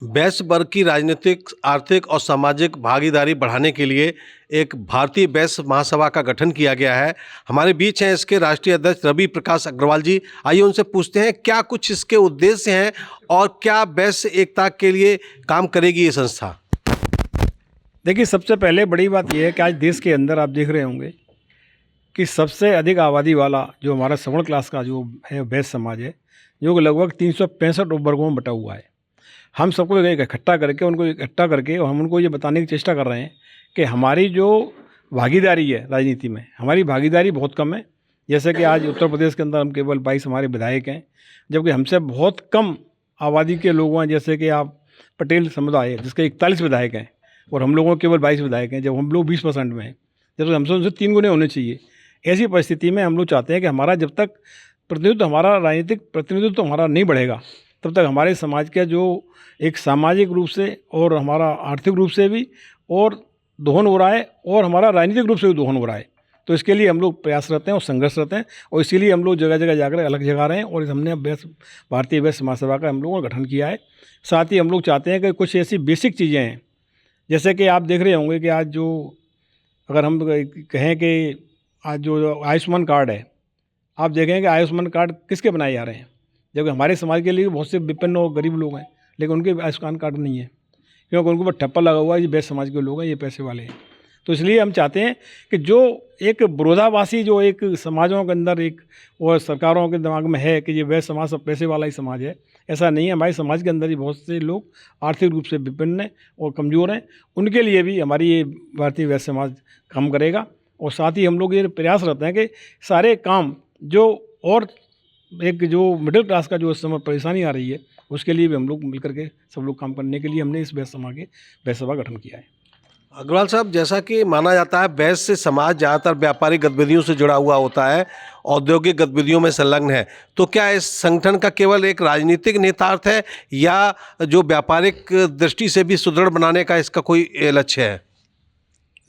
वैश्य वर्ग की राजनीतिक, आर्थिक और सामाजिक भागीदारी बढ़ाने के लिए एक भारतीय वैश्य महासभा का गठन किया गया है। हमारे बीच हैं इसके राष्ट्रीय अध्यक्ष रवि प्रकाश अग्रवाल जी। आइए उनसे पूछते हैं क्या कुछ इसके उद्देश्य हैं और क्या वैश्य एकता के लिए काम करेगी ये संस्था। देखिए, सबसे पहले बड़ी बात यह है कि आज देश के अंदर आप देख रहे होंगे कि सबसे अधिक आबादी वाला जो हमारा सवर्ण क्लास का जो है वैश्य समाज है, जो कि लगभग 365 वर्गों में बटा हुआ है। हम सबको इकट्ठा करके और हम उनको ये बताने की चेष्टा कर रहे हैं कि हमारी जो भागीदारी है राजनीति में, हमारी भागीदारी बहुत कम है। जैसे कि आज उत्तर प्रदेश के अंदर हम केवल 22 हमारे विधायक हैं, जबकि हमसे बहुत कम आबादी के लोग हैं। जैसे कि आप पटेल समुदाय है जिसके 41 विधायक हैं और हम लोगों के केवल 22 विधायक हैं, जब हम लोग 20% में हैं, जबकि हमसे उनसे 3 गुने होने चाहिए। ऐसी परिस्थिति में हम लोग चाहते हैं कि हमारा जब तक हमारा राजनीतिक प्रतिनिधित्व हमारा नहीं बढ़ेगा, तब तक हमारे समाज का जो एक सामाजिक रूप से और हमारा आर्थिक रूप से भी और दोहन हो रहा है और हमारा राजनीतिक रूप से भी दोहन हो रहा है। तो इसके लिए हम लोग प्रयासरत हैं और संघर्षरत हैं और इसीलिए हम लोग जगह जगह जाकर अलग जगा रहे हैं और हमने भारतीय वैश्य महासभा का हम लोगों ने गठन किया है। साथ ही हम लोग चाहते हैं कि कुछ ऐसी बेसिक चीज़ें हैं, जैसे कि आप देख रहे होंगे कि आज जो अगर हम कहें कि आज जो आयुष्मान कार्ड है, आप देखें कि आयुष्मान कार्ड किसके बनाए जा रहे हैं, जबकि हमारे समाज के लिए बहुत से विपिन और गरीब लोग हैं, लेकिन उनके आयुष्मान कार्ड नहीं है, क्योंकि उनके ऊपर ठप्पा लगा हुआ है, ये वैश्य समाज के लोग हैं, ये पैसे वाले हैं। तो इसलिए हम चाहते हैं कि जो एक विरोधाभासी जो एक समाजों के अंदर एक और सरकारों के दिमाग में है कि ये वैश्य समाज सब पैसे वाला ही समाज है, ऐसा नहीं है। हमारे समाज के अंदर ही बहुत से लोग आर्थिक रूप से विभिन्न हैं और कमज़ोर हैं, उनके लिए भी हमारी ये भारतीय वैश्य समाज काम करेगा। और साथ ही हम लोग ये प्रयास रहते हैं कि सारे काम जो और एक जो मिडिल क्लास का जो इस समय परेशानी आ रही है, उसके लिए भी हम लोग मिलकर के सब लोग काम करने के लिए हमने इस वैश्य सभा गठन किया है। अग्रवाल साहब, जैसा कि माना जाता है वैश्य समाज ज़्यादातर व्यापारिक गतिविधियों से जुड़ा हुआ होता है, औद्योगिक गतिविधियों में संलग्न है, तो क्या इस संगठन का केवल एक राजनीतिक नेतार्थ है या जो व्यापारिक दृष्टि से भी सुदृढ़ बनाने का इसका कोई लक्ष्य है?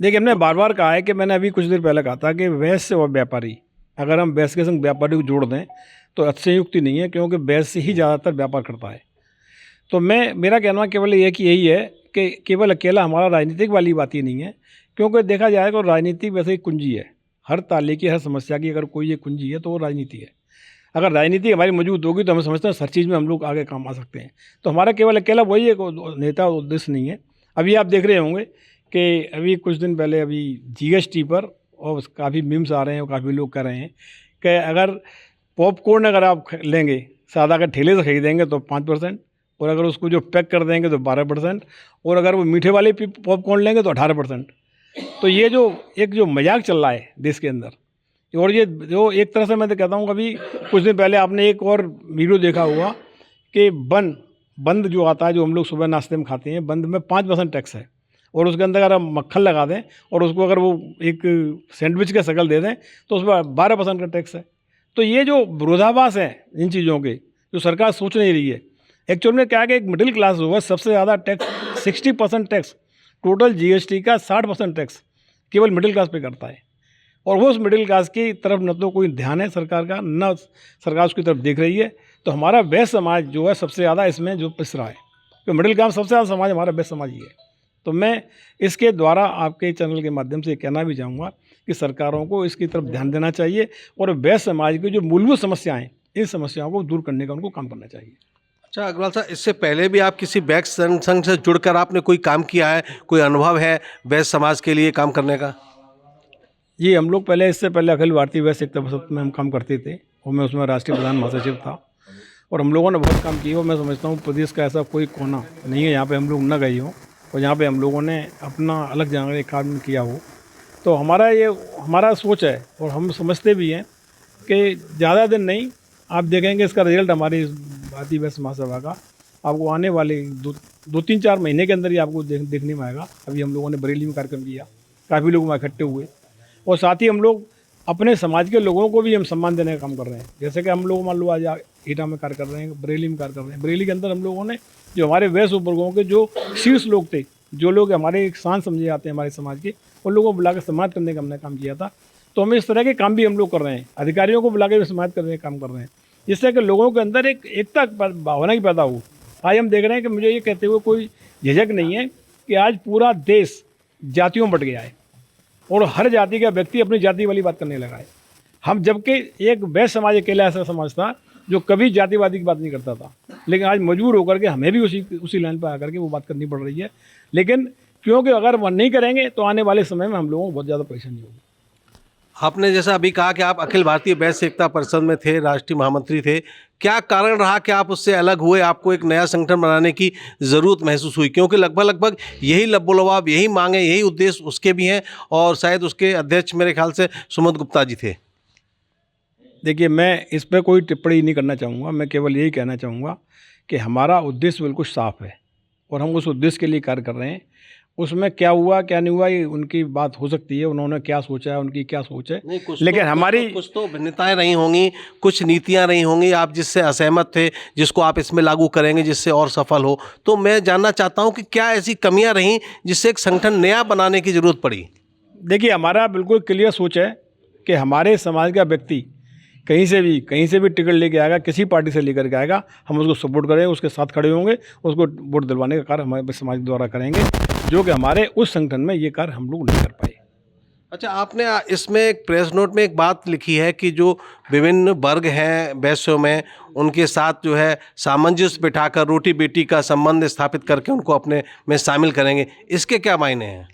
देखिए, हमने बार बार कहा है कि मैंने अभी कुछ देर पहले कहा था कि वैश्य और व्यापारी, अगर हम वैश्य के संग व्यापारी को जोड़ दें तो अच्छी युक्ति नहीं है, क्योंकि वैश्य ही ज़्यादातर व्यापार करता है। तो मेरा कहना केवल ये कि यही है कि केवल अकेला हमारा राजनीतिक वाली बात ही नहीं है, क्योंकि देखा जाए तो राजनीति वैसे ही कुंजी है। हर ताले की, हर समस्या की अगर कोई ये कुंजी है तो वो राजनीति है। अगर राजनीति हमारी मौजूद होगी तो हम समझते हैं हर चीज़ में हम लोग आगे काम आ सकते हैं। तो हमारा केवल अकेला वही एक नेता उद्देश्य नहीं है। अभी आप देख रहे होंगे कि अभी कुछ दिन पहले अभी जीएसटी पर और काफ़ी मीम्स आ रहे हैं और काफ़ी लोग कह रहे हैं कि अगर पॉपकॉर्न अगर आप लेंगे सादा अगर ठेले से खरीदेंगे तो 5%, और अगर उसको जो पैक कर देंगे तो 12%, और अगर वो मीठे वाले पॉपकॉर्न लेंगे तो 18%। तो ये जो मजाक चल रहा है देश के अंदर, और ये जो एक तरह से मैं तो कहता हूँ, कभी कुछ दिन पहले आपने एक और वीडियो देखा हुआ कि बंद जो आता है, जो हम लोग सुबह नाश्ते में खाते हैं, बंद में 5% टैक्स है, और उसके अंदर अगर हम मक्खन लगा दें और उसको अगर वो एक सैंडविच का शक्ल दे दें तो उस पर 12% का टैक्स है। तो ये जो विरोधाभास है इन चीज़ों के, जो सरकार सोच नहीं रही है, एक्चुअल में क्या है कि एक मिडिल क्लास जो है सबसे ज़्यादा टैक्स 60% टैक्स, टोटल जीएसटी का 60% टैक्स केवल मिडिल क्लास पे करता है। और वो उस मिडिल क्लास की तरफ न तो कोई ध्यान है सरकार का, न सरकार उसकी तरफ देख रही है। तो हमारा वैश्य समाज जो है सबसे ज़्यादा इसमें जो पिस रहा है, तो मिडिल क्लास सबसे ज़्यादा समाज हमारा वैश्य समाज ही है। तो मैं इसके द्वारा आपके चैनल के माध्यम से कहना भी चाहूँगा कि सरकारों को इसकी तरफ ध्यान देना चाहिए और वैश्य समाज की जो मूलभूत समस्याएं, इन समस्याओं को दूर करने का उनको काम करना चाहिए। अच्छा अग्रवाल साहब, इससे पहले भी आप किसी वैश्य संघ से जुड़कर आपने कोई काम किया है, कोई अनुभव है वैश्य समाज के लिए काम करने का? जी, हम लोग इससे पहले अखिल भारतीय वैश्य एकता परिषद में हम काम करते थे और मैं उसमें राष्ट्रीय प्रधान महासचिव था, और हम लोगों ने बहुत काम किया। और मैं समझता हूँ प्रदेश का ऐसा कोई कोना नहीं है यहाँ पे हम लोग न गए हों और यहाँ पे हम लोगों ने अपना अलग जगह काम किया हो। तो हमारा सोच है और हम समझते भी हैं कि ज़्यादा दिन नहीं, आप देखेंगे इसका रिजल्ट हमारी भारतीय वैश्य महासभा का आपको आने वाले 2-3-4 महीने के अंदर ही आपको देखने में आएगा। अभी हम लोगों ने बरेली में कार्यक्रम किया, काफ़ी लोग वहाँ इकट्ठे हुए, और साथ ही हम लोग अपने समाज के लोगों को भी हम सम्मान देने का काम कर रहे हैं। जैसे कि हम लोग मान लो आज ईटा में कार्य कर रहे हैं, बरेली में कार्य कर रहे हैं। बरेली के अंदर हम लोगों ने जो हमारे वैश्य उपवर्गों के जो शीर्ष लोग थे, जो लोग हमारे एक शान समझे जाते हैं हमारे समाज के, उन लोगों को बुलाकर सम्मान करने का हमने काम किया था। तो हमें इस तरह के काम भी हम लोग कर रहे हैं, अधिकारियों को बुला के सम्मान करने का काम कर रहे हैं, जिससे कि लोगों के अंदर एक एकता भावना की पैदा हो आज हम देख रहे हैं कि मुझे ये कहते हुए कोई झिझक नहीं है कि आज पूरा देश जातियों में बट गया है और हर जाति का व्यक्ति अपनी जाति वाली बात करने लगा है। हम जबकि एक वैश्य समाज अकेला ऐसा समाज था जो कभी जातिवादी की बात नहीं करता था, लेकिन आज मजबूर होकर के हमें भी उसी लाइन पर आकर के वो बात करनी पड़ रही है। लेकिन क्योंकि अगर वो नहीं करेंगे तो आने वाले समय में हम लोगों को बहुत ज़्यादा परेशानी होगी। आपने जैसा अभी कहा कि आप अखिल भारतीय वैश्य एकता परिषद में थे, राष्ट्रीय महामंत्री थे, क्या कारण रहा कि आप उससे अलग हुए, आपको एक नया संगठन बनाने की ज़रूरत महसूस हुई? क्योंकि लगभग यही लबोलवाब, यही मांगे, यही उद्देश्य उसके भी हैं और शायद उसके अध्यक्ष मेरे ख्याल से सुमंत गुप्ता जी थे। देखिए, मैं इस पर कोई टिप्पणी नहीं करना चाहूँगा। मैं केवल यही कहना चाहूँगा कि हमारा उद्देश्य बिल्कुल साफ़ है और हम उस उद्देश्य के लिए कार्य कर रहे हैं। उसमें क्या हुआ क्या नहीं हुआ ये उनकी बात हो सकती है, उन्होंने क्या सोचा है, उनकी क्या सोच है, लेकिन हमारी कुछ तो भिन्नताएं रही होंगी, कुछ नीतियां रही होंगी, आप जिससे असहमत थे, जिसको आप इसमें लागू करेंगे जिससे और सफल हो। तो मैं जानना चाहता हूं कि क्या ऐसी कमियां रहीं जिससे एक संगठन नया बनाने की जरूरत पड़ी? देखिए, हमारा बिल्कुल क्लियर सोच है कि हमारे समाज का व्यक्ति कहीं से भी टिकट लेके आएगा, किसी पार्टी से लेकर के आएगा, हम उसको सपोर्ट करेंगे, उसके साथ खड़े होंगे, उसको वोट दिलवाने का कार्य हमारे समाज द्वारा करेंगे, जो कि हमारे उस संगठन में ये कार्य हम लोग नहीं कर पाए। अच्छा, आपने इसमें एक प्रेस नोट में एक बात लिखी है कि जो विभिन्न वर्ग हैं वैश्यों में, उनके साथ जो है सामंजस्य बिठाकर रोटी बेटी का संबंध स्थापित करके उनको अपने में शामिल करेंगे। इसके क्या मायने हैं?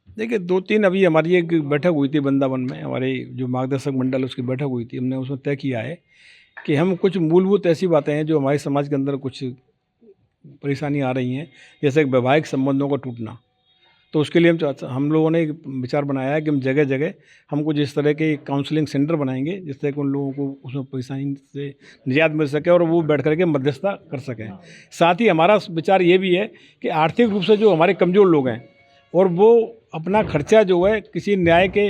देखिए, 2-3 अभी हमारी एक बैठक हुई थी वृंदावन में, हमारे जो मार्गदर्शक मंडल उसकी बैठक हुई थी। हमने उसमें तय किया है कि हम कुछ मूलभूत ऐसी बातें हैं जो हमारे समाज के अंदर कुछ परेशानी आ रही हैं, जैसे वैवाहिक संबंधों का टूटना। तो उसके लिए हम लोगों ने एक विचार बनाया है कि हम जगह जगह हम कुछ इस तरह के काउंसलिंग सेंटर बनाएंगे जिससे कि उन लोगों को उसमें परेशानी से निजात मिल सके और वो बैठ करके मध्यस्थता कर सकें। साथ ही हमारा विचार ये भी है कि आर्थिक रूप से जो हमारे कमज़ोर लोग हैं और वो अपना खर्चा जो है किसी न्याय के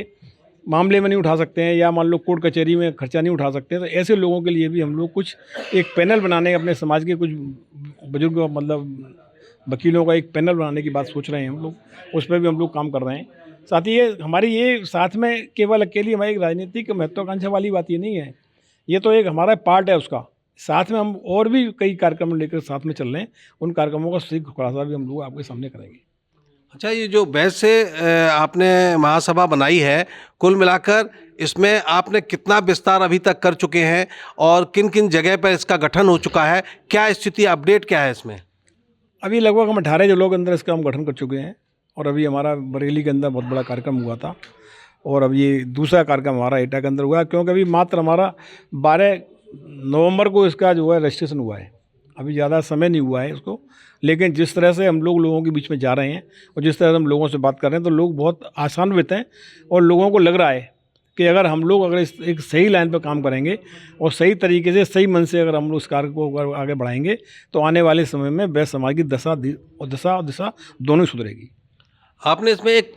मामले में नहीं उठा सकते हैं या मान लो कोर्ट कचहरी में खर्चा नहीं उठा सकते हैं, तो ऐसे लोगों के लिए भी हम लोग कुछ एक पैनल बनाने अपने समाज के कुछ बुजुर्ग मतलब वकीलों का एक पैनल बनाने की बात सोच रहे हैं हम लोग, उस पर भी हम लोग काम कर रहे हैं। साथ ही ये हमारी ये साथ में केवल अकेली हमारी एक राजनीतिक महत्वाकांक्षा वाली बात ये नहीं है, ये तो एक हमारा पार्ट है उसका। साथ में हम और भी कई कार्यक्रम लेकर साथ में चल रहे हैं, उन कार्यक्रमों का शीघ्र खुलासा भी हम लोग आपके सामने करेंगे। अच्छा, ये जो वैश्य आपने महासभा बनाई है, कुल मिलाकर इसमें आपने कितना विस्तार अभी तक कर चुके हैं और किन किन जगह पर इसका गठन हो चुका है? क्या स्थिति, अपडेट क्या है इसमें? अभी लगभग हम 18 जिलों के अंदर इसका हम गठन कर चुके हैं और अभी हमारा बरेली के अंदर बहुत बड़ा कार्यक्रम हुआ था और अब ये दूसरा कार्यक्रम हमारा एटा के अंदर हुआ है, क्योंकि अभी मात्र हमारा 12 नवंबर को इसका जो है रजिस्ट्रेशन हुआ है। अभी ज़्यादा समय नहीं हुआ है इसको, लेकिन जिस तरह से हम लोगों के बीच में जा रहे हैं और जिस तरह से हम लोगों से बात कर रहे हैं तो लोग बहुत आशान्वित हैं और लोगों को लग रहा है कि अगर हम लोग अगर इस एक सही लाइन पर काम करेंगे और सही तरीके से सही मन से अगर हम लोग इस कार्य को अगर आगे बढ़ाएंगे तो आने वाले समय में वैश्य समाज की दशा और दिशा दोनों ही सुधरेगी। आपने इसमें एक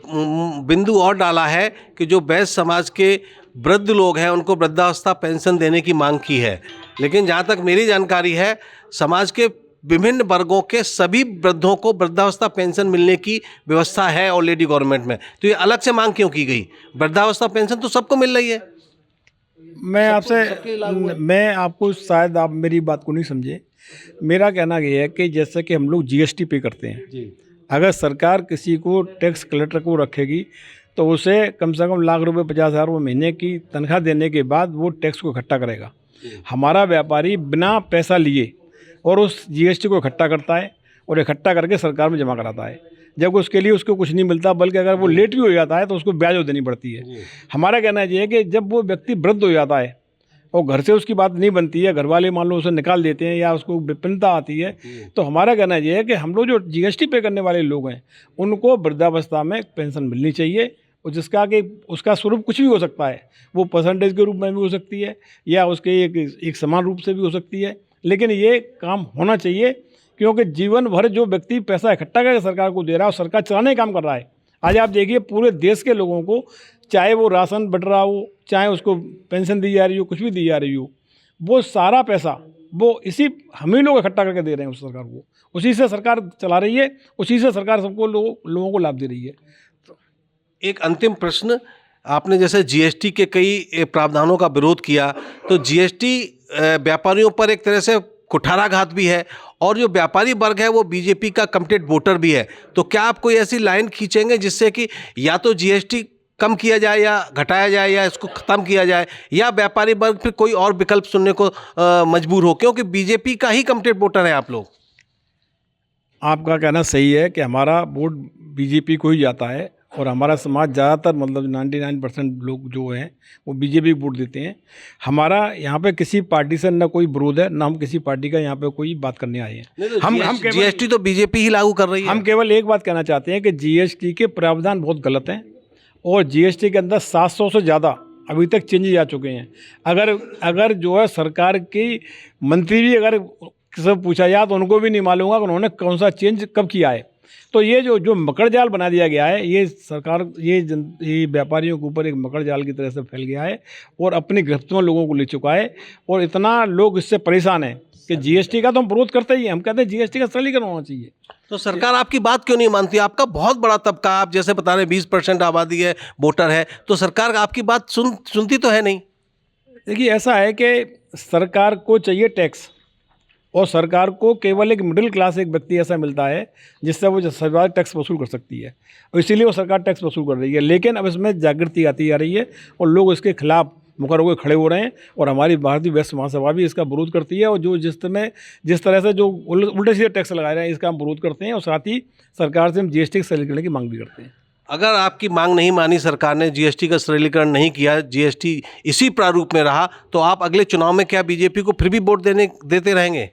बिंदु और डाला है कि जो वैश्य समाज के वृद्ध लोग हैं उनको वृद्धावस्था पेंशन देने की मांग की है, लेकिन जहाँ तक मेरी जानकारी है समाज के विभिन्न वर्गों के सभी वृद्धों को वृद्धावस्था पेंशन मिलने की व्यवस्था है ऑलरेडी गवर्नमेंट में, तो ये अलग से मांग क्यों की गई? वृद्धावस्था पेंशन तो सबको मिल रही है। मैं आपको शायद आप मेरी बात को नहीं समझे। मेरा कहना ये है कि जैसे कि हम लोग जीएसटी पे करते हैं जी। अगर सरकार किसी को टैक्स कलेक्टर को रखेगी तो उसे कम से कम लाख रुपए 50,000 रुपये महीने की तनख्वाह देने के बाद वो टैक्स को इकट्ठा करेगा। हमारा व्यापारी बिना पैसा लिए और उस जीएसटी को इकट्ठा करता है और इकट्ठा करके सरकार में जमा कराता है, जब उसके लिए उसको कुछ नहीं मिलता, बल्कि अगर वो लेट भी हो जाता है तो उसको ब्याज देनी पड़ती है। हमारा कहना ये है कि जब वो व्यक्ति वृद्ध हो जाता है और घर से उसकी बात नहीं बनती है, घर वाले मान लो उसे निकाल देते हैं या उसको विपिन्नता आती है, तो हमारा कहना ये है कि हम लोग जो जीएसटी पे करने वाले लोग हैं उनको वृद्धावस्था में पेंशन मिलनी चाहिए, और जिसका कि उसका स्वरूप कुछ भी हो सकता है, वो परसेंटेज के रूप में भी हो सकती है या उसके एक समान रूप से भी हो सकती है, लेकिन ये काम होना चाहिए, क्योंकि जीवन भर जो व्यक्ति पैसा इकट्ठा करके सरकार को दे रहा है और सरकार चलाने का काम कर रहा है। आज आप देखिए पूरे देश के लोगों को, चाहे वो राशन बट रहा हो, चाहे उसको पेंशन दी जा रही हो, कुछ भी दी जा रही हो, वो सारा पैसा वो इसी हम ही लोग इकट्ठा करके दे रहे हैं उस सरकार को, उसी से सरकार चला रही है, उसी से सरकार सबको लोगों को लाभ दे रही है। एक अंतिम प्रश्न, आपने जैसे जीएसटी के कई प्रावधानों का विरोध किया, तो जीएसटी व्यापारियों पर एक तरह से कुठाराघात भी है और जो व्यापारी वर्ग है वो बीजेपी का कमिटेड वोटर भी है। तो क्या आप कोई ऐसी लाइन खींचेंगे जिससे कि या तो जीएसटी कम किया जाए या घटाया जाए या इसको ख़त्म किया जाए, या व्यापारी वर्ग फिर कोई और विकल्प सुनने को मजबूर हो, क्योंकि बीजेपी का ही कमिटेड वोटर है आप लोग? आपका कहना सही है कि हमारा वोट बीजेपी को ही जाता है और हमारा समाज ज़्यादातर मतलब 99% लोग जो हैं वो बीजेपी को वोट देते हैं। हमारा यहाँ पे किसी पार्टी से ना कोई विरोध है, ना हम किसी पार्टी का यहाँ पे कोई बात करने आए हैं। हम केवल जीएसटी तो बीजेपी ही लागू कर रही है। हम केवल एक बात कहना चाहते हैं कि जीएसटी के प्रावधान बहुत गलत हैं और जीएसटी के अंदर 700 से ज़्यादा अभी तक चेंजेस आ चुके हैं। अगर जो है सरकार की मंत्री भी अगर किसी पूछा जाए तो उनको भी नहीं मालूम होगा कि उन्होंने कौन सा चेंज कब किया है। तो ये जो मकड़ जाल बना दिया गया है, ये सरकार ये व्यापारियों के ऊपर एक मकड़ जाल की तरह से फैल गया है और अपनी गिरफ्त में लोगों को ले चुका है और इतना लोग इससे परेशान हैं कि जीएसटी का तो हम विरोध करते ही हैं। हम कहते हैं जीएसटी का सरलीकरण होना चाहिए। तो सरकार आपकी बात क्यों नहीं मानती? आपका बहुत बड़ा तबका, आप जैसे बता रहे 20% आबादी है, वोटर है, तो सरकार आपकी बात सुनती तो है नहीं। देखिए ऐसा है कि सरकार को चाहिए टैक्स और सरकार को केवल एक मिडिल क्लास एक व्यक्ति ऐसा मिलता है जिससे वो सरकार टैक्स वसूल कर सकती है और इसीलिए वो सरकार टैक्स वसूल कर रही है। लेकिन अब इसमें जागृति आती जा रही है और लोग इसके खिलाफ मुखर होकर खड़े हो रहे हैं और हमारी भारतीय वैश्य महासभा भी इसका विरोध करती है और जो जिस तरह से जो उल्टे सीधे टैक्स लगा रहे हैं इसका हम विरोध करते हैं और साथ ही सरकार से हम जीएसटी के सरलीकरण की मांग भी करते हैं। अगर आपकी मांग नहीं मानी सरकार ने, जीएसटी का सरलीकरण नहीं किया, जीएसटी इसी प्रारूप में रहा, तो आप अगले चुनाव में क्या बीजेपी को फिर भी वोट देते रहेंगे?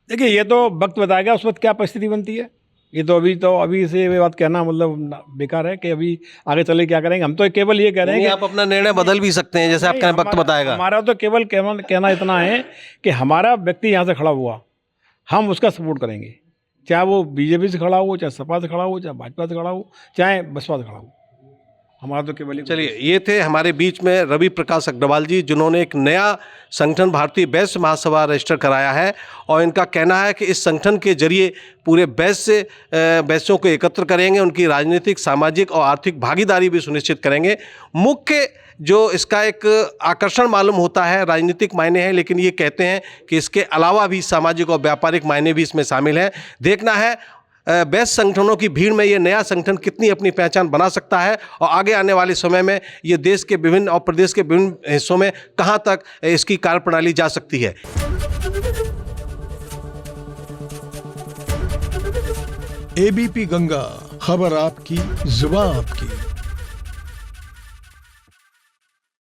देखिए ये तो वक्त बताएगा उस वक्त क्या परिस्थिति बनती है। ये तो अभी से ये बात कहना मतलब बेकार है कि अभी आगे चले क्या करेंगे। हम तो केवल ये कह रहे हैं कि आप अपना निर्णय बदल भी सकते हैं जैसे आपका वक्त बताएगा। हमारा तो केवल कहना इतना है कि हमारा व्यक्ति यहाँ से खड़ा हुआ, हम उसका सपोर्ट करेंगे, चाहे वो बीजेपी से खड़ा हो, चाहे सपा से खड़ा हो, चाहे भाजपा से खड़ा हो, चाहे बसपा से खड़ा हो। हमारा तो केवल। चलिए, ये थे हमारे बीच में रवि प्रकाश अग्रवाल जी, जिन्होंने एक नया संगठन भारतीय वैश्य महासभा रजिस्टर कराया है और इनका कहना है कि इस संगठन के जरिए पूरे वैश्यों को एकत्र करेंगे, उनकी राजनीतिक, सामाजिक और आर्थिक भागीदारी भी सुनिश्चित करेंगे। मुख्य जो इसका एक आकर्षण मालूम होता है राजनीतिक मायने हैं, लेकिन ये कहते हैं कि इसके अलावा भी सामाजिक और व्यापारिक मायने भी इसमें शामिल हैं। देखना है वैश्य संगठनों की भीड़ में ये नया संगठन कितनी अपनी पहचान बना सकता है और आगे आने वाले समय में ये देश के विभिन्न और प्रदेश के विभिन्न हिस्सों में कहाँ तक इसकी कार्यप्रणाली जा सकती है। एबीपी गंगा, खबर आपकी, जुबान आपकी।